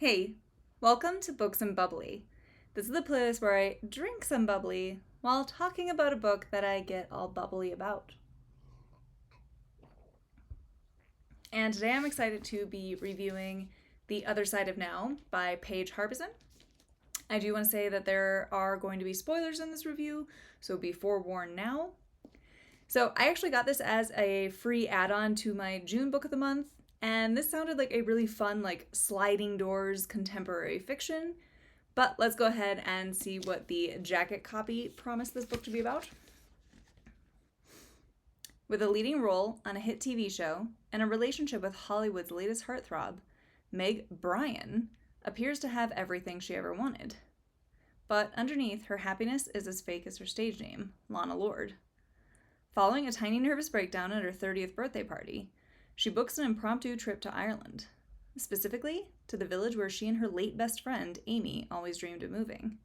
Hey, welcome to Books Bubbly. This is the place where I drink some bubbly while talking about a book that I get all bubbly about. And today I'm excited to be reviewing The Other Side of Now by Paige Harbison. I do want to say that there are going to be spoilers in this review, so be forewarned now. So I actually got this as a free add-on to my June book of the month, and this sounded like a really fun, sliding doors contemporary fiction. But let's go ahead and see what the jacket copy promised this book to be about. With a leading role on a hit TV show and a relationship with Hollywood's latest heartthrob, Meg Bryan appears to have everything she ever wanted. But underneath, her happiness is as fake as her stage name, Lana Lord. Following a tiny nervous breakdown at her 30th birthday party, she books an impromptu trip to Ireland, specifically to the village where she and her late best friend, Amy, always dreamed of moving.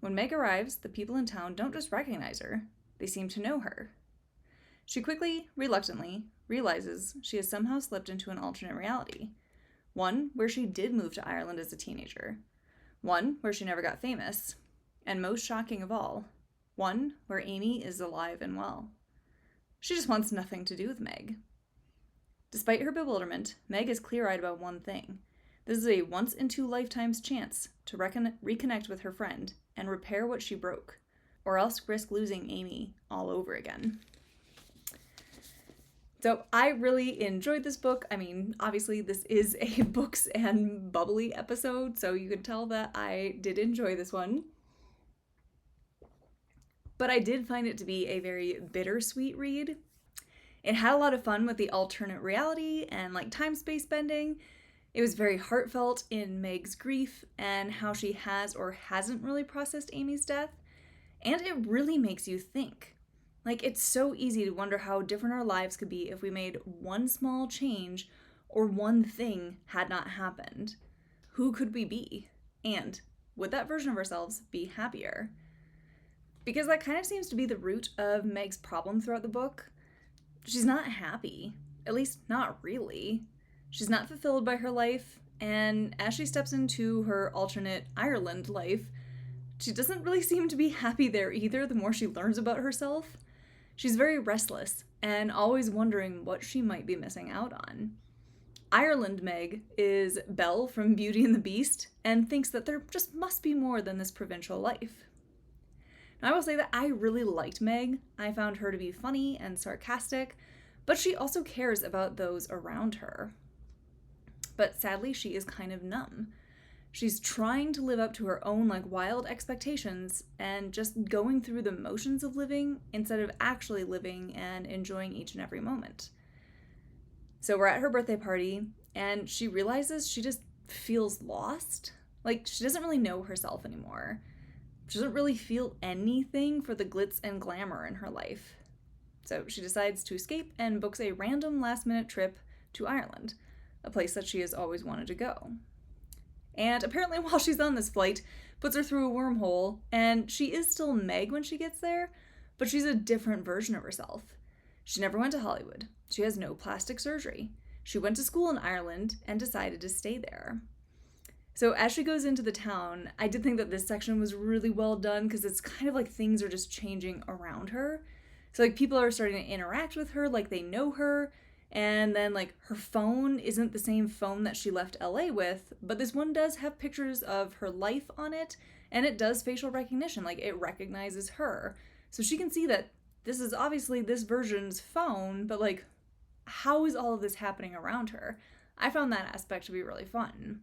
When Meg arrives, the people in town don't just recognize her, they seem to know her. She quickly, reluctantly, realizes she has somehow slipped into an alternate reality, one where she did move to Ireland as a teenager, one where she never got famous, and most shocking of all, one where Amy is alive and well. She just wants nothing to do with Meg. Despite her bewilderment, Meg is clear-eyed about one thing. This is a once-in-two-lifetimes chance to reconnect with her friend and repair what she broke, or else risk losing Amy all over again. So I really enjoyed this book. I mean, obviously this is a Books and Bubbly episode, so you could tell that I did enjoy this one. But I did find it to be a very bittersweet read. It had a lot of fun with the alternate reality and time-space bending. It was very heartfelt in Meg's grief and how she has or hasn't really processed Amy's death. And it really makes you think. It's so easy to wonder how different our lives could be if we made one small change or one thing had not happened. Who could we be? And would that version of ourselves be happier? Because that kind of seems to be the root of Meg's problem throughout the book. She's not happy, at least not really. She's not fulfilled by her life, and as she steps into her alternate Ireland life, she doesn't really seem to be happy there either the more she learns about herself. She's very restless and always wondering what she might be missing out on. Ireland Meg is Belle from Beauty and the Beast and thinks that there just must be more than this provincial life. I will say that I really liked Meg. I found her to be funny and sarcastic, but she also cares about those around her. But sadly, she is kind of numb. She's trying to live up to her own wild expectations and just going through the motions of living instead of actually living and enjoying each and every moment. So we're at her birthday party and she realizes she just feels lost. She doesn't really know herself anymore. She doesn't really feel anything for the glitz and glamour in her life. So she decides to escape and books a random last-minute trip to Ireland, a place that she has always wanted to go. And apparently while she's on this flight, puts her through a wormhole, and she is still Meg when she gets there, but she's a different version of herself. She never went to Hollywood. She has no plastic surgery. She went to school in Ireland and decided to stay there. So as she goes into the town, I did think that this section was really well done because it's kind of things are just changing around her. So people are starting to interact with her like they know her, and then her phone isn't the same phone that she left LA with, but this one does have pictures of her life on it, and it does facial recognition, it recognizes her. So she can see that this is obviously this version's phone, but how is all of this happening around her? I found that aspect to be really fun.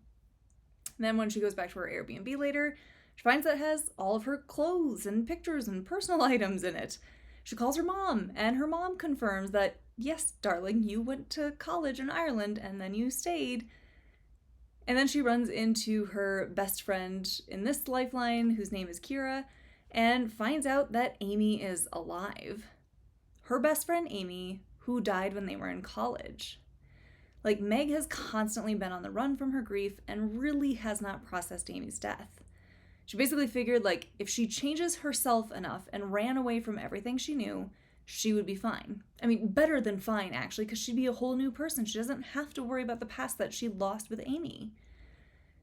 Then when she goes back to her Airbnb later, she finds that it has all of her clothes and pictures and personal items in it. She calls her mom, and her mom confirms that, yes, darling, you went to college in Ireland and then you stayed. And then she runs into her best friend in this lifeline, whose name is Kira, and finds out that Amy is alive. Her best friend, Amy, who died when they were in college. Meg has constantly been on the run from her grief and really has not processed Amy's death. She basically figured, if she changes herself enough and ran away from everything she knew, she would be fine. I mean, better than fine, actually, because she'd be a whole new person. She doesn't have to worry about the past that she lost with Amy.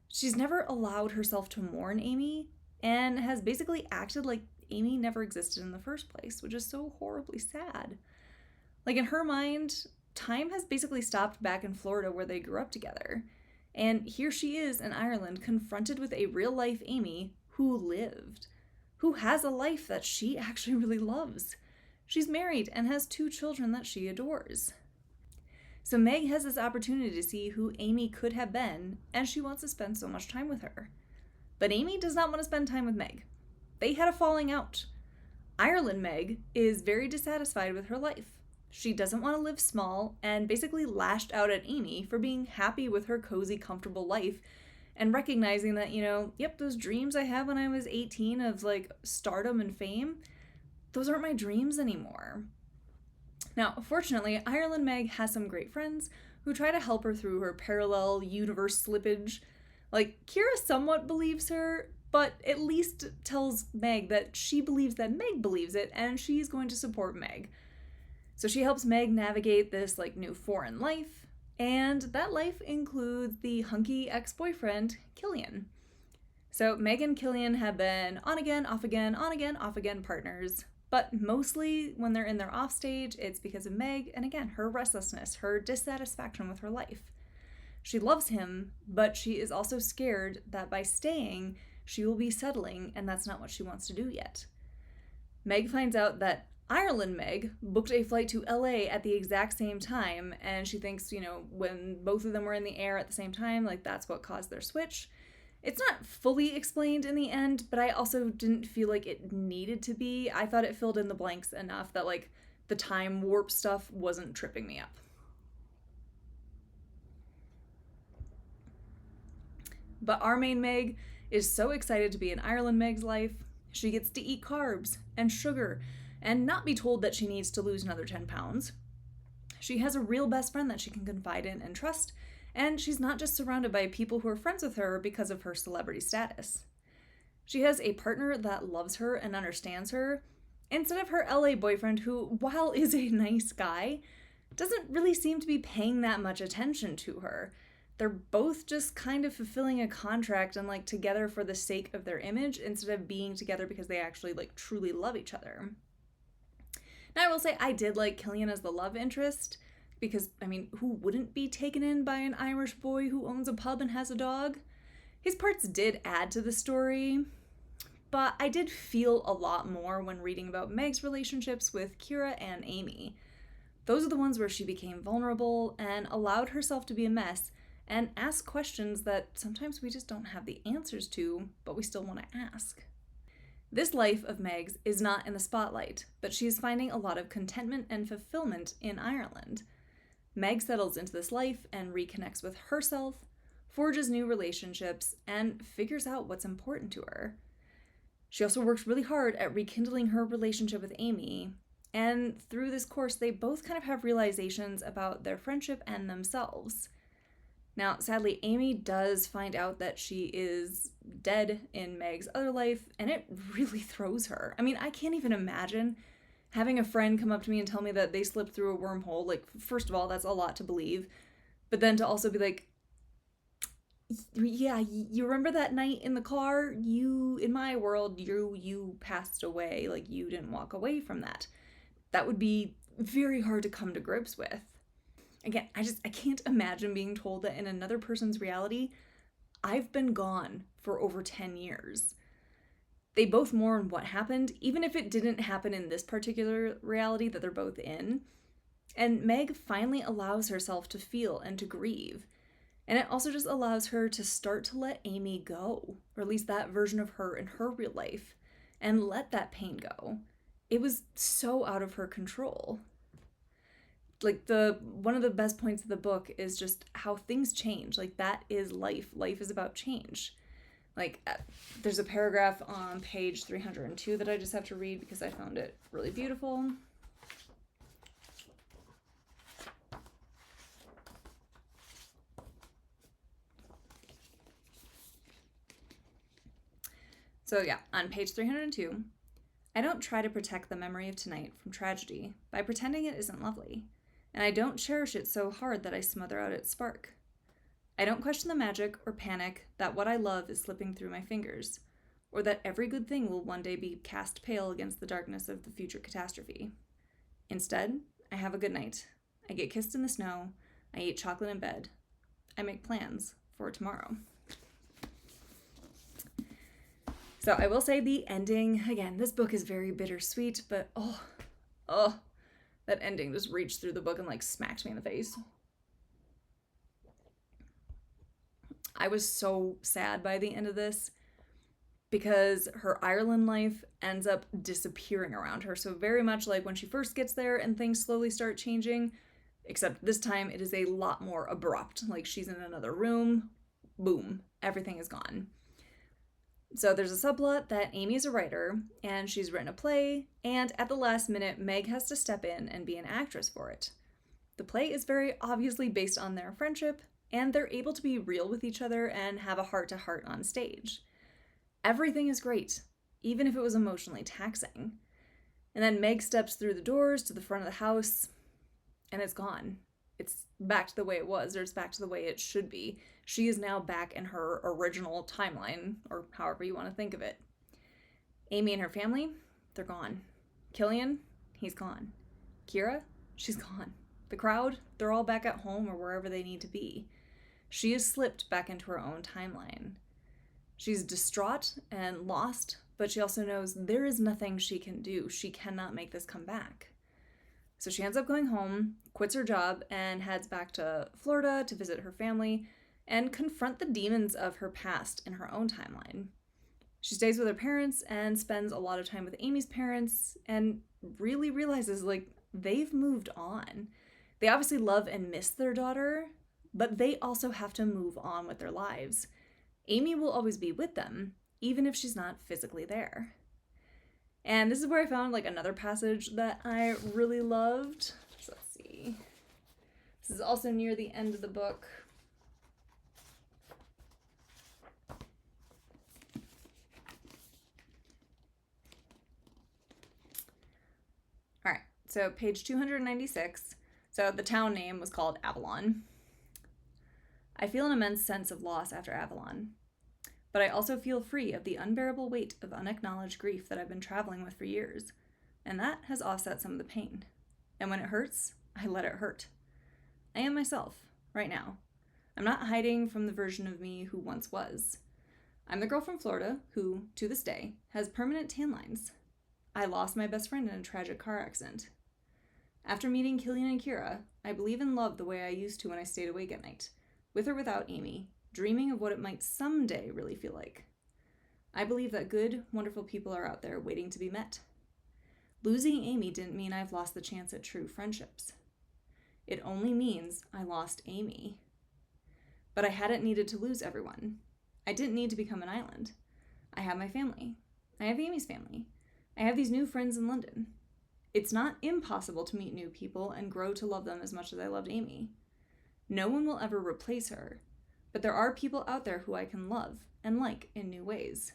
She's never allowed herself to mourn Amy and has basically acted like Amy never existed in the first place, which is so horribly sad. Like, in her mind, time has basically stopped back in Florida where they grew up together. And here she is in Ireland, confronted with a real-life Amy who lived, who has a life that she actually really loves. She's married and has 2 children that she adores. So Meg has this opportunity to see who Amy could have been, and she wants to spend so much time with her. But Amy does not want to spend time with Meg. They had a falling out. Ireland Meg is very dissatisfied with her life. She doesn't want to live small and basically lashed out at Amy for being happy with her cozy, comfortable life and recognizing that, those dreams I had when I was 18 of like stardom and fame, those aren't my dreams anymore. Now, fortunately, Ireland Meg has some great friends who try to help her through her parallel universe slippage. Like, Kira somewhat believes her, but at least tells Meg that she believes that Meg believes it and she's going to support Meg. So she helps Meg navigate this like new foreign life, and that life includes the hunky ex-boyfriend, Killian. So Meg and Killian have been on again, off again, on again, off again partners, but mostly when they're in their off stage, it's because of Meg and again, her restlessness, her dissatisfaction with her life. She loves him, but she is also scared that by staying, she will be settling, and that's not what she wants to do yet. Meg finds out that Ireland Meg booked a flight to LA at the exact same time, and she thinks, when both of them were in the air at the same time, like that's what caused their switch. It's not fully explained in the end, but I also didn't feel like it needed to be. I thought it filled in the blanks enough that like the time warp stuff wasn't tripping me up. But our main Meg is so excited to be in Ireland Meg's life. She gets to eat carbs and sugar and not be told that she needs to lose another 10 pounds. She has a real best friend that she can confide in and trust, and she's not just surrounded by people who are friends with her because of her celebrity status. She has a partner that loves her and understands her, instead of her LA boyfriend who, while is a nice guy, doesn't really seem to be paying that much attention to her. They're both just kind of fulfilling a contract and like together for the sake of their image instead of being together because they actually like truly love each other. Now, I will say I did like Killian as the love interest because, who wouldn't be taken in by an Irish boy who owns a pub and has a dog? His parts did add to the story, but I did feel a lot more when reading about Meg's relationships with Kira and Amy. Those are the ones where she became vulnerable and allowed herself to be a mess and ask questions that sometimes we just don't have the answers to, but we still want to ask. This life of Meg's is not in the spotlight, but she is finding a lot of contentment and fulfillment in Ireland. Meg settles into this life and reconnects with herself, forges new relationships, and figures out what's important to her. She also works really hard at rekindling her relationship with Amy, and through this course, they both kind of have realizations about their friendship and themselves. Now, sadly, Amy does find out that she is dead in Meg's other life, and it really throws her. I can't even imagine having a friend come up to me and tell me that they slipped through a wormhole. Like, first of all, that's a lot to believe. But then to also be like, yeah, you remember that night in the car? In my world, you passed away. Like, you didn't walk away from that. That would be very hard to come to grips with. Again, I can't imagine being told that in another person's reality, I've been gone for over 10 years. They both mourn what happened, even if it didn't happen in this particular reality that they're both in. And Meg finally allows herself to feel and to grieve. And it also just allows her to start to let Amy go, or at least that version of her in her real life, and let that pain go. It was so out of her control. Like, one of the best points of the book is just how things change. Like, that is life. Life is about change. Like, there's a paragraph on page 302 that I just have to read because I found it really beautiful. So yeah, on page 302, I don't try to protect the memory of tonight from tragedy by pretending it isn't lovely. And I don't cherish it so hard that I smother out its spark. I don't question the magic or panic that what I love is slipping through my fingers, or that every good thing will one day be cast pale against the darkness of the future catastrophe. Instead, I have a good night. I get kissed in the snow. I eat chocolate in bed. I make plans for tomorrow. So I will say the ending, again, this book is very bittersweet, but that ending just reached through the book and like smacked me in the face. I was so sad by the end of this because her Ireland life ends up disappearing around her. So very much like when she first gets there and things slowly start changing, except this time it is a lot more abrupt. Like she's in another room, boom, everything is gone. So there's a subplot that Amy's a writer and she's written a play, and at the last minute, Meg has to step in and be an actress for it. The play is very obviously based on their friendship, and they're able to be real with each other and have a heart-to-heart on stage. Everything is great, even if it was emotionally taxing. And then Meg steps through the doors to the front of the house, and it's gone. It's back to the way it was, or it's back to the way it should be. She is now back in her original timeline, or however you want to think of it. Amy and her family, they're gone. Killian, he's gone. Kira, she's gone. The crowd, they're all back at home or wherever they need to be. She has slipped back into her own timeline. She's distraught and lost, but she also knows there is nothing she can do. She cannot make this come back. So she ends up going home, quits her job, and heads back to Florida to visit her family and confront the demons of her past in her own timeline. She stays with her parents and spends a lot of time with Amy's parents and really realizes, like, they've moved on. They obviously love and miss their daughter, but they also have to move on with their lives. Amy will always be with them, even if she's not physically there. And this is where I found like another passage that I really loved. So let's see. This is also near the end of the book. All right, so page 296. So the town name was called Avalon. I feel an immense sense of loss after Avalon, but I also feel free of the unbearable weight of unacknowledged grief that I've been traveling with for years, and that has offset some of the pain. And when it hurts, I let it hurt. I am myself, right now. I'm not hiding from the version of me who once was. I'm the girl from Florida who, to this day, has permanent tan lines. I lost my best friend in a tragic car accident. After meeting Killian and Kira, I believe in love the way I used to when I stayed awake at night, with or without Amy, dreaming of what it might someday really feel like. I believe that good, wonderful people are out there waiting to be met. Losing Amy didn't mean I've lost the chance at true friendships. It only means I lost Amy. But I hadn't needed to lose everyone. I didn't need to become an island. I have my family. I have Amy's family. I have these new friends in London. It's not impossible to meet new people and grow to love them as much as I loved Amy. No one will ever replace her, but there are people out there who I can love and like in new ways.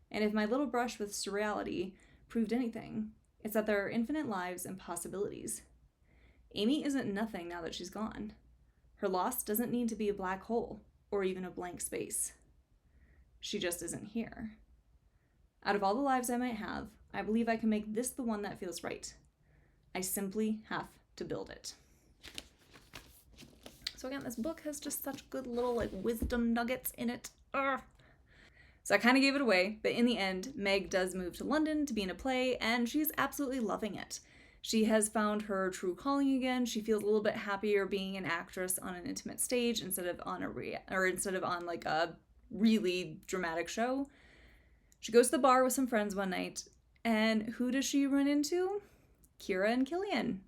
And if my little brush with surreality proved anything, it's that there are infinite lives and possibilities. Amy isn't nothing now that she's gone. Her loss doesn't need to be a black hole or even a blank space. She just isn't here. Out of all the lives I might have, I believe I can make this the one that feels right. I simply have to build it. So again, this book has just such good little like wisdom nuggets in it. Ugh. So I kind of gave it away, but in the end, Meg does move to London to be in a play, and she's absolutely loving it. She has found her true calling again. She feels a little bit happier being an actress on an intimate stage instead of on like a really dramatic show. She goes to the bar with some friends one night, and who does she run into? Kira and Killian.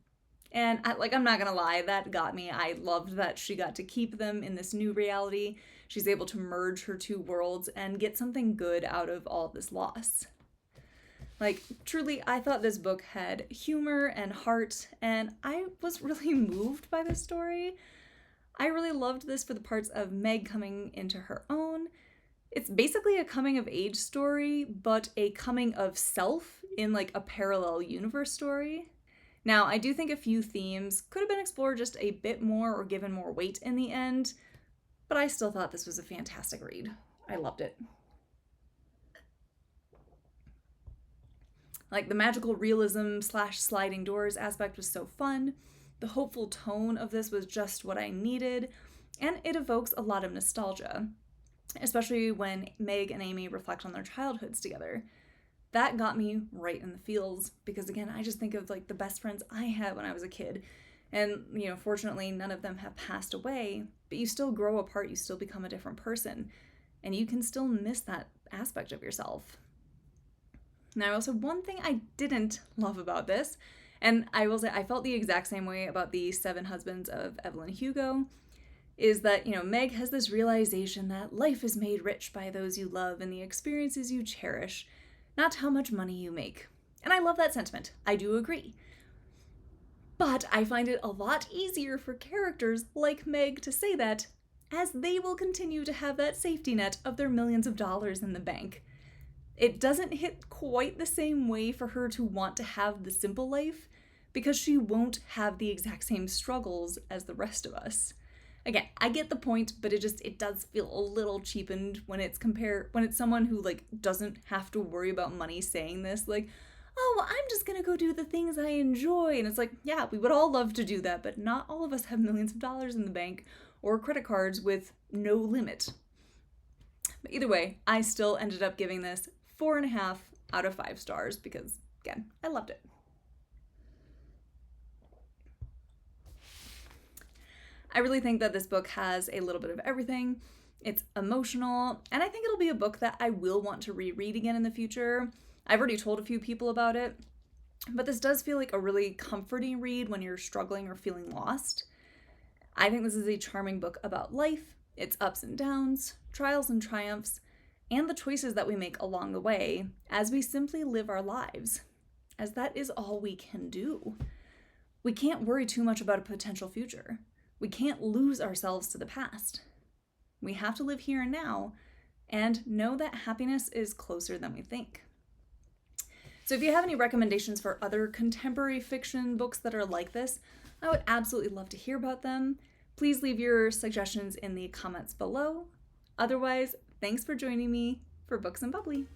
And I'm not gonna lie, that got me. I loved that she got to keep them in this new reality. She's able to merge her two worlds and get something good out of all this loss. Like, truly, I thought this book had humor and heart, and I was really moved by this story. I really loved this for the parts of Meg coming into her own. It's basically a coming of age story, but a coming of self in like a parallel universe story. Now, I do think a few themes could have been explored just a bit more or given more weight in the end, but I still thought this was a fantastic read. I loved it. Like, the magical realism / sliding doors aspect was so fun. The hopeful tone of this was just what I needed, and it evokes a lot of nostalgia, especially when Meg and Amy reflect on their childhoods together. That got me right in the feels, because again, I just think of like the best friends I had when I was a kid. And, fortunately, none of them have passed away, but you still grow apart, you still become a different person, and you can still miss that aspect of yourself. Now, also, one thing I didn't love about this, and I will say I felt the exact same way about the 7 Husbands of Evelyn Hugo, is that, Meg has this realization that life is made rich by those you love and the experiences you cherish, not how much money you make. And I love that sentiment. I do agree. But I find it a lot easier for characters like Meg to say that, as they will continue to have that safety net of their millions of dollars in the bank. It doesn't hit quite the same way for her to want to have the simple life, because she won't have the exact same struggles as the rest of us. Again, I get the point, but it does feel a little cheapened when it's someone who doesn't have to worry about money saying this, oh, well, I'm just gonna go do the things I enjoy. And it's yeah, we would all love to do that, but not all of us have millions of dollars in the bank or credit cards with no limit. But either way, I still ended up giving this 4.5 out of 5 stars because, again, I loved it. I really think that this book has a little bit of everything. It's emotional, and I think it'll be a book that I will want to reread again in the future. I've already told a few people about it, but this does feel like a really comforting read when you're struggling or feeling lost. I think this is a charming book about life, its ups and downs, trials and triumphs, and the choices that we make along the way as we simply live our lives, as that is all we can do. We can't worry too much about a potential future. We can't lose ourselves to the past. We have to live here and now and know that happiness is closer than we think. So if you have any recommendations for other contemporary fiction books that are like this, I would absolutely love to hear about them. Please leave your suggestions in the comments below. Otherwise, thanks for joining me for Books and Bubbly.